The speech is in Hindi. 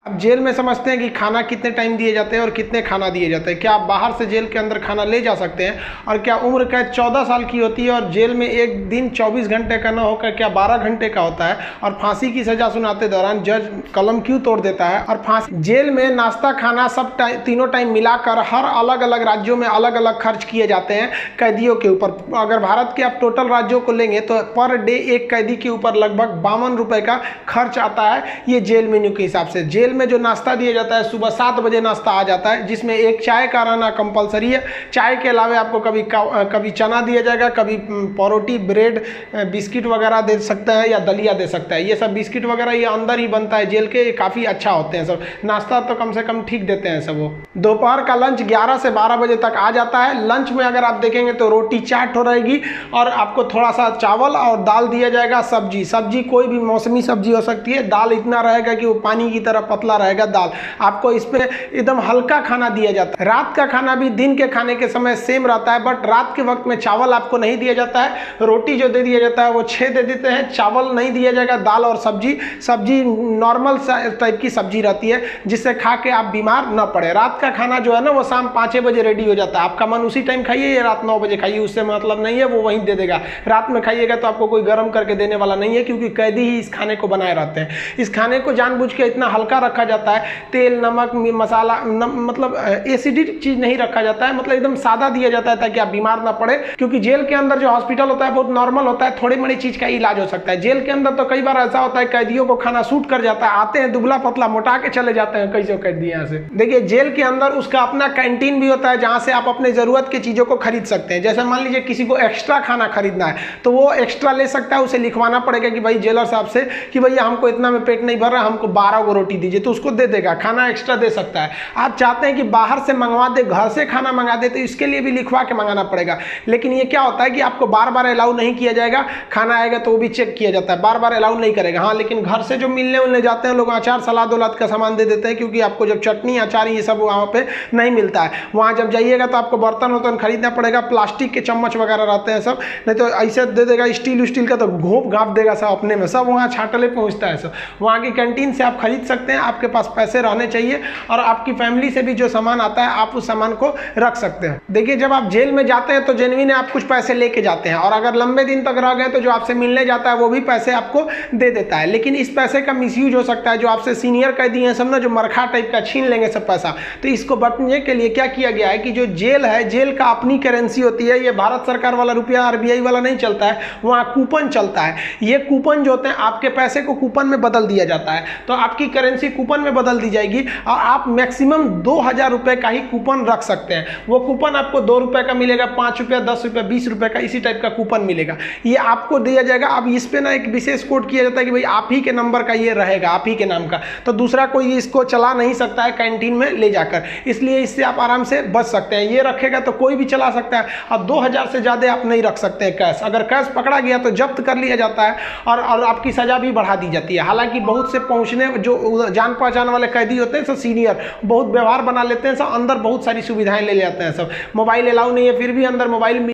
अब जेल में समझते हैं कि खाना कितने टाइम दिए जाते हैं और कितने खाना दिए जाते हैं। क्या आप बाहर से जेल के अंदर खाना ले जा सकते हैं? और क्या उम्र कैद 14 साल की होती है और जेल में एक दिन 24 घंटे का न होकर क्या 12 घंटे का होता है? और फांसी की सजा सुनाते दौरान जज कलम क्यों तोड़ देता है? और फांसी जेल में नाश्ता खाना सब तीनों टाइम मिलाकर हर अलग अलग राज्यों में अलग अलग खर्च किए जाते हैं कैदियों के ऊपर। अगर भारत के आप टोटल राज्यों को लेंगे तो पर डे एक कैदी के ऊपर लगभग 52 रुपये का खर्च आता है, ये जेल मेन्यू के हिसाब से। जेल में जो नाश्ता दिया जाता है सुबह 7 बजे नाश्ता आ जाता है, जिसमें एक चाय का रहना कंपलसरी है। चाय के अलावा आपको कभी चना दिया जाएगा, कभी परोटी, ब्रेड, बिस्किट वगैरह दे सकता है या दलिया दे सकता है। ये सब बिस्किट वगैरह ये अंदर ही बनता है जेल के, काफ़ी अच्छा होते हैं सब। नाश्ता तो कम से कम ठीक देते हैं सब वो। दोपहर का लंच 11 से 12 बजे तक आ जाता है। लंच में अगर आप देखेंगे तो रोटी 4 ठो रहेगी और आपको थोड़ा सा चावल और दाल दिया जाएगा। सब्जी कोई भी मौसमी सब्जी हो सकती है। दाल इतना रहेगा कि वो पानी की तरह पतला रहेगा दाल। आपको इस पे एकदम हल्का खाना दिया जाता है। रात का खाना भी दिन के खाने के समय सेम रहता है, बट रात के वक्त में चावल आपको नहीं दिया जाता है। रोटी जो दे दिया जाता है वो 6 दे देते हैं। चावल नहीं दिया जाएगा। दाल और सब्जी नॉर्मल टाइप की सब्जी रहती है, जिससे खा के आप बीमार न पड़े। रात का खाना जो है ना वो शाम 5 बजे रेडी हो जाता है। आपका मन उसी टाइम खाइए या रात 9 बजे खाइए, उससे मतलब नहीं है, वो वहीं दे देगा। रात में खाइएगा तो आपको कोई गर्म करके देने वाला नहीं है, क्योंकि कैदी ही इस खाने को बनाए रहते हैं। इस खाने को जानबूझ के इतना हल्का रखा जाता है। तेल, नमक, मसाला मतलब एसिडिक चीज नहीं रखा जाता है, मतलब एकदम सादा दिया जाता है ताकि आप बीमार ना पड़े। क्योंकि जेल के अंदर जो हॉस्पिटल होता है बहुत नॉर्मल होता है, थोड़ी बड़ी चीज का इलाज हो सकता है। जेल के अंदर तो कई बार ऐसा होता है कैदियों को खाना सूट कर जाता है, आते हैं दुबला पतला मोटा के चले जाते हैं कई कैदी यहाँ से। देखिए जेल के अंदर उसका अपना कैंटीन भी होता है, जहाँ से आप अपने जरूरत की चीजों को खरीद सकते हैं। जैसे मान लीजिए किसी को एक्स्ट्रा खाना खरीदना है तो वो एक्स्ट्रा ले सकता है। उसे लिखवाना पड़ेगा कि भाई जेलर साहब से कि भैया हमको इतना में पेट नहीं भर रहा, हमको 12 गो रोटी दीजिए, तो उसको दे देगा। खाना एक्स्ट्रा दे सकता है। आप चाहते हैं कि बाहर से मंगवा दे, घर से खाना मंगा दे, तो इसके लिए भी लिखवा के मंगाना पड़ेगा। लेकिन ये क्या होता है कि आपको बार बार अलाउ नहीं किया जाएगा। खाना आएगा तो वो भी चेक किया जाता है, बार बार अलाउ नहीं करेगा। हाँ, लेकिन घर से जो मिलने उलने जाते हैं लोग अचार सलाद उलाद का सामान दे देते हैं, क्योंकि आपको जब चटनी अचार ये सब वहाँ पे नहीं मिलता है। वहाँ जब जाइएगा तो आपको बर्तन वर्तन खरीदना पड़ेगा। प्लास्टिक के चम्मच वगैरह रहते हैं सब, नहीं तो ऐसे दे देगा स्टील का तो घोंप घाप देगा सब अपने में, सब वहाँ छाटले पहुँचता है सब। वहाँ की कैंटीन से आप खरीद सकते हैं। आपके पास पैसे रहने चाहिए और आपकी फैमिली से भी जो सामान आता है आप उस सामान को रख सकते हैं। देखिए जब आप जेल में जाते हैं तो जेन्युइन आप कुछ पैसे लेके जाते हैं, और अगर लंबे दिन तक रह गए तो जो आपसे मिलने जाता है वो भी पैसे आपको दे देता है। लेकिन इस पैसे का मिसयूज हो सकता है। जो आपसे सीनियर कैदी हैं सब ना, जो मरखा टाइप का छीन लेंगे सब पैसा। तो इसको बचने के लिए क्या किया गया है कि जो जेल है, जेल का अपनी करेंसी होती है। ये भारत सरकार वाला रुपया RBI वाला नहीं चलता है, वहाँ कूपन चलता है। ये कूपन जो होते हैं आपके पैसे को कूपन में बदल दिया जाता है, तो आपकी करेंसी कूपन में बदल दी जाएगी और आप मैक्सिमम 2000 रुपये का ही कूपन रख सकते हैं। वो कूपन आपको 2 रुपये का मिलेगा, 5 रुपये, 10 रुपये, 20 रुपये का इसी टाइप का कूपन मिलेगा। ये आपको दिया जाएगा। अब इस पे ना एक विशेष कोड किया जाता है कि भाई आप ही के नंबर का ये रहेगा, आप ही के नाम का, तो दूसरा कोई इसको चला नहीं सकता है कैंटीन में ले जाकर। इसलिए इससे आप आराम से बच सकते हैं। ये रखेगा तो कोई भी चला सकता है। अब 2000 से ज़्यादा आप नहीं रख सकते हैं कैश। अगर कैश पकड़ा गया तो जब्त कर लिया जाता है और आपकी सज़ा भी बढ़ा दी जाती है। हालांकि बहुत से पहुँचने जो जान पहचान वाले कैदी होते हैं सब सीनियर, बहुत व्यवहार बना लेते हैं सब, अंदर बहुत सारी सुविधाएं ले जाते हैं सब। मोबाइल अलाउ नहीं है, फिर भी अंदर मोबाइल